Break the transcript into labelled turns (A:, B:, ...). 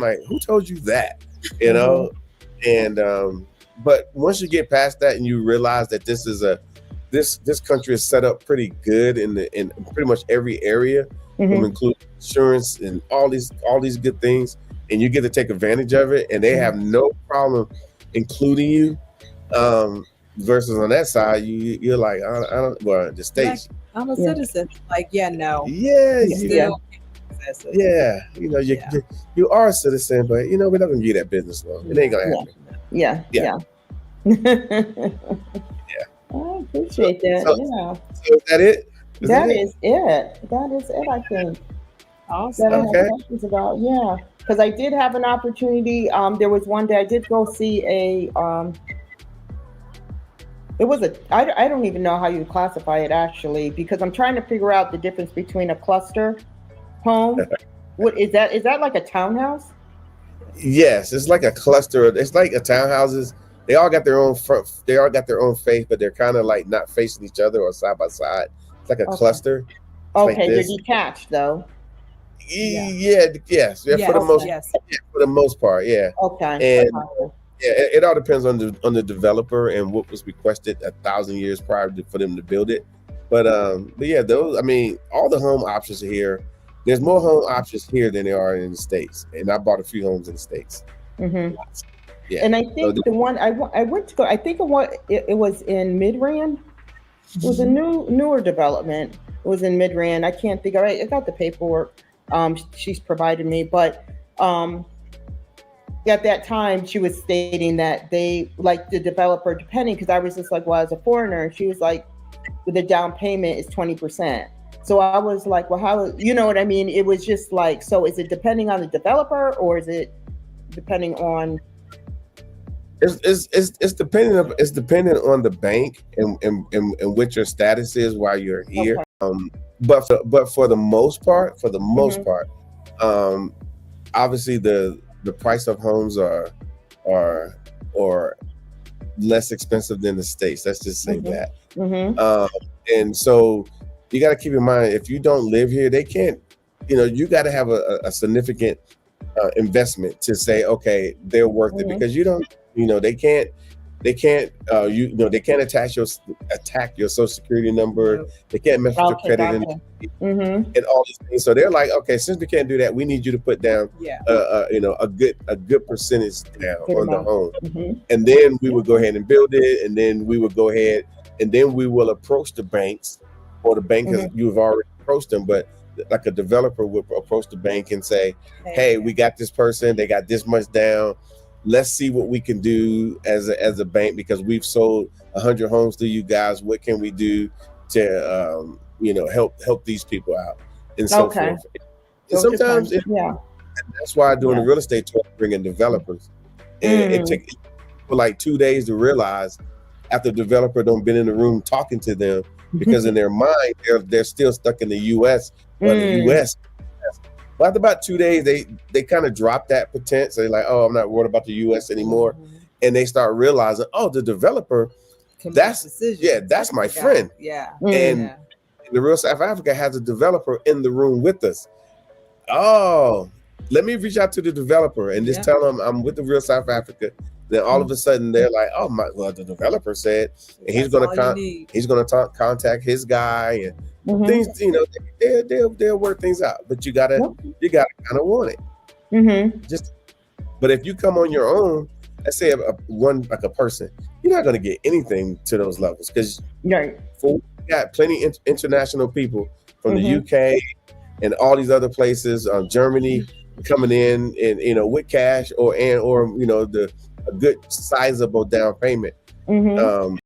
A: like, who told you that? You know, and but once you get past that and you realize that this country is set up pretty good in pretty much every area, from
B: Mm-hmm.
A: including insurance and all these good things, and you get to take advantage of it, and they
B: Mm-hmm.
A: have no problem including you. Um, versus on that side, you're like, I don't. Well, the
C: You're like,
A: states,
C: I'm a
B: Yeah.
C: citizen. Like, yeah, no,
A: yeah,
C: you
B: Yeah.
A: you,
B: Yeah.
C: still can't access it.
A: yeah, you know,
C: Yeah,
A: you are a citizen, but we're not gonna give you that business loan. It ain't
C: no,
A: gonna
B: Yeah.
A: happen.
C: no.
B: Yeah.
A: Yeah,
B: Yeah.
A: yeah.
B: I
A: So,
B: appreciate that.
A: so,
B: Yeah.
A: so is that it? Is that
B: That
A: it?
B: is it. That is it, I think, that I
C: Awesome.
B: have
A: Okay.
B: questions about. Yeah. Because I did have an opportunity. There was one day I did go see it was I don't even know how you classify it actually, because I'm trying to figure out the difference between a cluster home. What is that? Is that like a townhouse?
A: Yes, it's like a cluster. It's like a townhouses. They all got their own front. They all got their own face, but they're kind of like not facing each other or side by side. It's like a
B: Okay.
A: cluster. It's like
B: Okay, they're
A: this.
B: detached though.
C: Yeah.
A: Yeah, yes, yeah, for the
C: Yes.
B: Okay.
A: most,
C: Yes.
A: yeah, for the most part, yeah.
B: Okay. I
A: And
B: gotcha.
A: yeah, it all depends on the developer and what was requested 1,000 years prior for them to build it. But yeah, those. I mean, all the home options are here. There's more home options here than there are in the states, and I bought a few homes in the states.
B: Hmm.
A: Lots. Yeah.
B: And I
A: So
B: think the one I went to go, I think it was in Midran. It was a newer development. It was in Midran. I can't think of it. I got the paperwork. She's provided me, but um, at that time she was stating that they like the developer, depending, because I was just like, well, as a foreigner, and she was like, the down payment is 20%. So I was like, well, how, you know what I mean? It was just like, so is it depending on the developer, or is it depending on?
A: it's dependent on the bank and what your status is while you're here.
B: Okay.
A: But for the most part,
B: Hmm.
A: um, obviously the price of homes are or less expensive than the states. Let's just say
B: Hmm.
A: that.
B: Hmm.
A: Um, and so you got to keep in mind, if you don't live here, they can't. You got to have a significant investment to say, okay, they're worth it,
B: Hmm.
A: because you don't. They can't attack your social security number.
C: No.
A: They can't mess with your
B: Okay,
A: credit
B: gotcha. Hmm.
A: and all these things. So they're like, okay, since we can't do that, we need you to put down,
C: Yeah.
A: a good percentage down
B: Good
A: on the
B: amount.
A: home,
B: Hmm.
A: and then we would go
B: Okay.
A: ahead and build it, and then we would go ahead, and then we will approach the banks, or the bank has
B: Hmm.
A: you've already approached them, but like a developer would approach the bank and say,
C: Hey.
A: hey, we got this person, they got this much down. Let's see what we can do as a bank, because we've sold 100 homes to you guys. What can we do to help these people out, and so
B: Okay.
A: forth. And
B: So it
A: sometimes
B: depends. Yeah.
A: that's why doing the
B: Yeah.
A: real estate tour, bringing developers, and it
B: Mm.
A: takes for like 2 days to realize, after the developer don't been in the room talking to them, because in their mind they're still stuck in the U.S. or the
B: Mm.
A: U.S. But after about 2 days, they kind of drop that pretense. They're like, oh, I'm not worried about the U.S. anymore,
C: Mhm.
A: and they start realizing, oh, the developer,
C: Can make
A: that's
C: decisions.
A: that's my
C: That's the guy.
A: friend,
C: Yeah.
B: Mm.
A: and
C: Yeah.
A: the real South Africa has a developer in the room with us. Oh, let me reach out to the developer and just
C: Yeah.
A: tell them I'm with the real South Africa. Then all of
B: Mm.
A: a sudden they're like, "Oh my!" Well, the developer said, and
C: That's all you need.
A: he's gonna contact his guy, and
B: Mhm.
A: things. They'll work things out. But
B: Yep.
A: you gotta kind of want it.
B: Mhm.
A: Just but if you come on your own, let's say one like a person, you're not gonna get anything to those levels, because
B: Right.
A: we got plenty international people from the
B: Mhm.
A: UK and all these other places, Germany, coming in, and with cash, or the a good sizable down payment.
B: Mhm.
A: Um,